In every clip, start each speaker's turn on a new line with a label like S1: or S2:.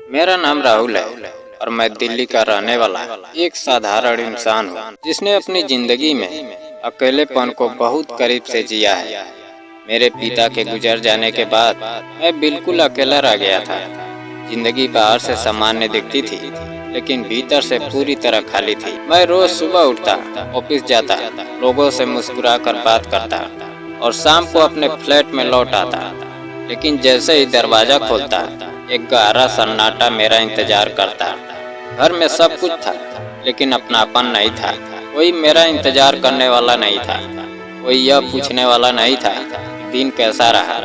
S1: मेरा नाम राहुल है और मैं दिल्ली का रहने वाला एक साधारण इंसान हूँ जिसने अपनी जिंदगी में अकेलेपन को बहुत करीब से जिया है। मेरे पिता के गुजर जाने के बाद मैं बिल्कुल अकेला रह गया था। जिंदगी बाहर से सामान्य दिखती थी लेकिन भीतर से पूरी तरह खाली थी। मैं रोज सुबह उठता, ऑफिस जाता, लोगों से मुस्कुराकर बात करता और शाम को अपने फ्लैट में लौट आता। लेकिन जैसे ही दरवाजा खोलता एक गहरा सन्नाटा मेरा इंतजार करता। घर में सब कुछ था लेकिन अपनापन नहीं था। कोई मेरा इंतजार करने वाला नहीं था, कोई यह पूछने वाला नहीं था कि दिन कैसा रहा।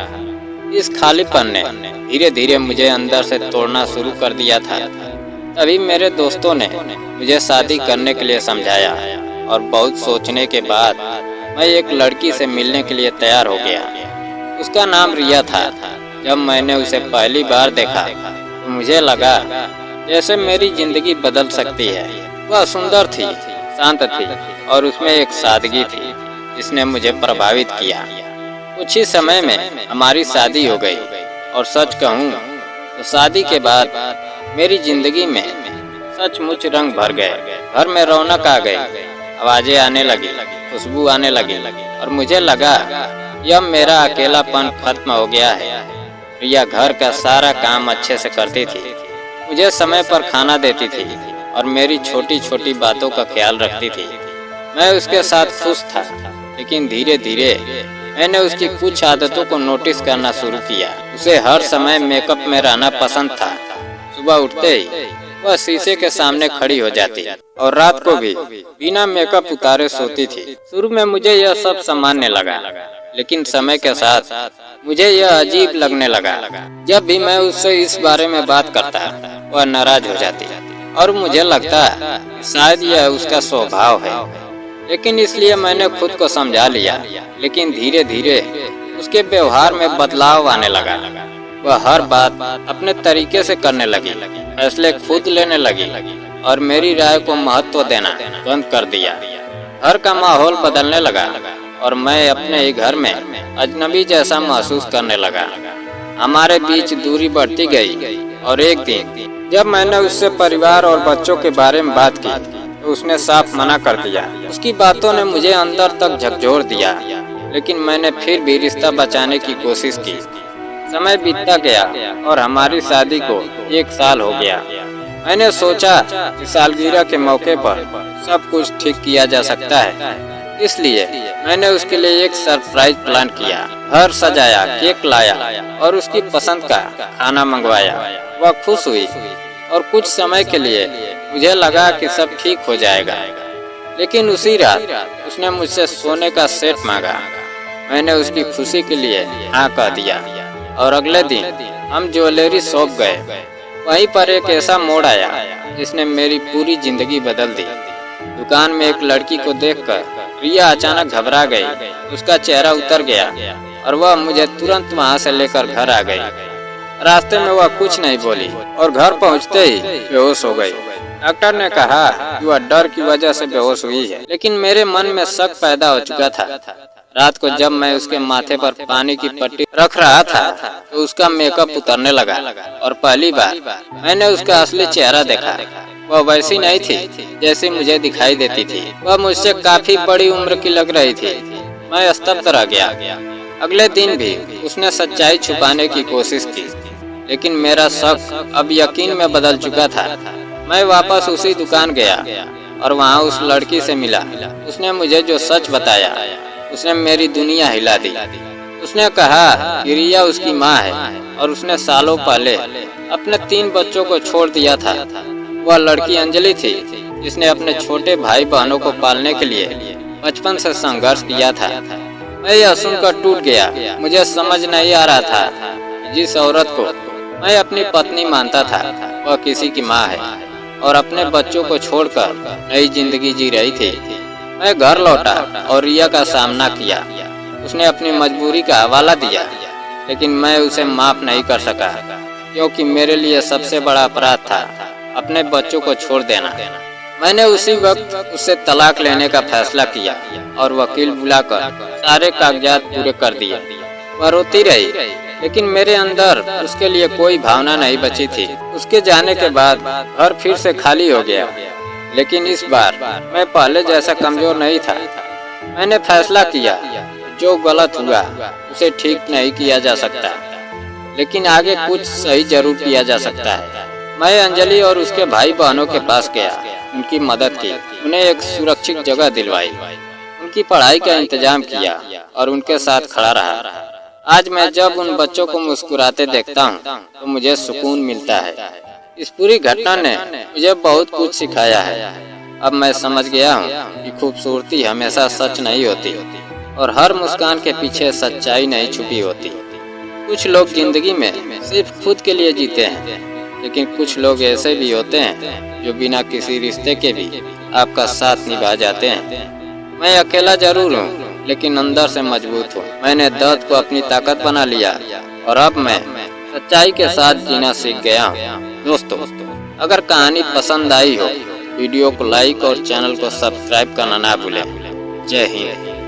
S1: इस खालीपन ने धीरे धीरे मुझे अंदर से तोड़ना शुरू कर दिया था। तभी मेरे दोस्तों ने मुझे शादी करने के लिए समझाया और बहुत सोचने के बाद मैं एक लड़की से मिलने के लिए तैयार हो गया। उसका नाम रिया था। जब मैंने उसे पहली बार देखा तो मुझे लगा जैसे मेरी जिंदगी बदल सकती है। वह सुंदर थी, शांत थी और उसमें एक सादगी थी जिसने मुझे प्रभावित किया। कुछ ही समय में हमारी शादी हो गई और सच कहूँ तो शादी के बाद मेरी जिंदगी में सचमुच रंग भर गए। घर में रौनक आ गई, आवाजें आने लगी, खुशबू आने लगी और मुझे लगा यह मेरा अकेलापन खत्म हो गया है। रिया घर का सारा काम अच्छे से करती थी, मुझे समय पर खाना देती थी और मेरी छोटी छोटी बातों का ख्याल रखती थी। मैं उसके साथ खुश था लेकिन धीरे धीरे मैंने उसकी कुछ आदतों को नोटिस करना शुरू किया। उसे हर समय मेकअप में रहना पसंद था। सुबह उठते ही वह शीशे के सामने खड़ी हो जाती और रात को भी बिना मेकअप उतारे सोती थी। शुरू में मुझे यह सब सामान्य लगा लेकिन समय के साथ मुझे यह अजीब लगने लगा। जब भी मैं उससे इस बारे में बात करता वह नाराज हो जाती और मुझे लगता शायद यह उसका स्वभाव है। लेकिन इसलिए मैंने खुद को समझा लिया। लेकिन धीरे धीरे उसके व्यवहार में बदलाव आने लगा। वह हर बात अपने तरीके से करने लगी, फैसले खुद लेने लगी और मेरी राय को महत्व देना बंद कर दिया। घर का माहौल बदलने लगा और मैं अपने ही घर में अजनबी जैसा महसूस करने लगा। हमारे बीच दूरी बढ़ती गई और एक दिन जब मैंने उससे परिवार और बच्चों के बारे में बात की तो उसने साफ मना कर दिया। उसकी बातों ने मुझे अंदर तक झकझोर दिया लेकिन मैंने फिर भी रिश्ता बचाने की कोशिश की। समय बीतता गया और हमारी शादी को 1 साल हो गया। मैंने सोचा कि सालगिरह के मौके पर सब कुछ ठीक किया जा सकता है, इसलिए मैंने उसके लिए एक सरप्राइज प्लान किया। घर सजाया, केक लाया और उसकी पसंद का खाना मंगवाया। वह खुश हुई और कुछ समय के लिए मुझे लगा कि सब ठीक हो जाएगा। लेकिन उसी रात उसने मुझसे सोने का सेट मांगा। मैंने उसकी खुशी के लिए हाँ कह दिया और अगले दिन हम ज्वेलरी शॉप गए। वहीं पर एक ऐसा मोड़ आया जिसने मेरी पूरी जिंदगी बदल दी। दुकान में एक लड़की को देखकर रिया अचानक घबरा गई। उसका चेहरा उतर गया और वह मुझे तुरंत वहां से लेकर घर आ गई। रास्ते में वह कुछ नहीं बोली और घर पहुंचते ही बेहोश हो गई। डॉक्टर ने कहा कि वह डर की वजह से बेहोश हुई है, लेकिन मेरे मन में शक पैदा हो चुका था। रात को जब मैं उसके माथे पर पानी की पट्टी रख रहा था तो उसका मेकअप उतरने लगा और पहली बार मैंने उसका असली चेहरा देखा। वह वैसी नहीं थी जैसी मुझे दिखाई देती थी। वह मुझसे काफी बड़ी उम्र की लग रही थी। मैं स्तब्ध रह गया। अगले दिन भी उसने सच्चाई छुपाने की कोशिश की लेकिन मेरा शक अब यकीन में बदल चुका था। मैं वापस उसी दुकान गया और वहाँ उस लड़की से मिला। उसने मुझे जो सच बताया उसने मेरी दुनिया हिला दी। उसने कहा कि रिया उसकी माँ है और उसने सालों पहले अपने 3 बच्चों को छोड़ दिया था। वह लड़की अंजलि थी जिसने अपने छोटे भाई बहनों को पालने के लिए बचपन से संघर्ष किया था। मैं यह सुनकर टूट गया। मुझे समझ नहीं आ रहा था जिस औरत को मैं अपनी पत्नी मानता था वह किसी की माँ है और अपने बच्चों को छोड़कर नई जिंदगी जी रही थी। मैं घर लौटा और रिया का सामना किया। उसने अपनी मजबूरी का हवाला दिया लेकिन मैं उसे माफ नहीं कर सका क्योंकि मेरे लिए सबसे बड़ा अपराध था अपने बच्चों को छोड़ देना। मैंने उसी वक्त उससे तलाक लेने का फैसला किया और वकील बुलाकर सारे कागजात पूरे कर दिए। वह रोती रही लेकिन मेरे अंदर उसके लिए कोई भावना नहीं बची थी। उसके जाने के बाद घर फिर से खाली हो गया, लेकिन इस बार मैं पहले जैसा कमजोर नहीं था। मैंने फैसला किया जो गलत हुआ उसे ठीक नहीं किया जा सकता, लेकिन आगे कुछ सही जरूर किया जा सकता है। मैं अंजलि और उसके भाई बहनों के पास गया, उनकी मदद की, उन्हें एक सुरक्षित जगह दिलवाई, उनकी पढ़ाई का इंतजाम किया और उनके साथ खड़ा रहा। आज मैं जब उन बच्चों को मुस्कुराते देखता हूँ तो मुझे सुकून मिलता है। इस पूरी घटना ने मुझे बहुत कुछ सिखाया है। अब मैं समझ गया हूँ कि खूबसूरती हमेशा सच नहीं होती और हर मुस्कान के पीछे सच्चाई नहीं छुपी होती। कुछ लोग जिंदगी में सिर्फ खुद के लिए जीते हैं, लेकिन कुछ लोग ऐसे भी होते हैं जो बिना किसी रिश्ते के भी आपका साथ निभा जाते हैं। मैं अकेला जरूर हूँ, लेकिन अंदर से मजबूत हूँ। मैंने दर्द को अपनी ताकत बना लिया और अब मैं सच्चाई के साथ जीना सीख गया हूँ। दोस्तों, अगर कहानी पसंद आई हो, वीडियो को लाइक और चैनल को सब्सक्राइब करना ना भूलें। जय हिंद।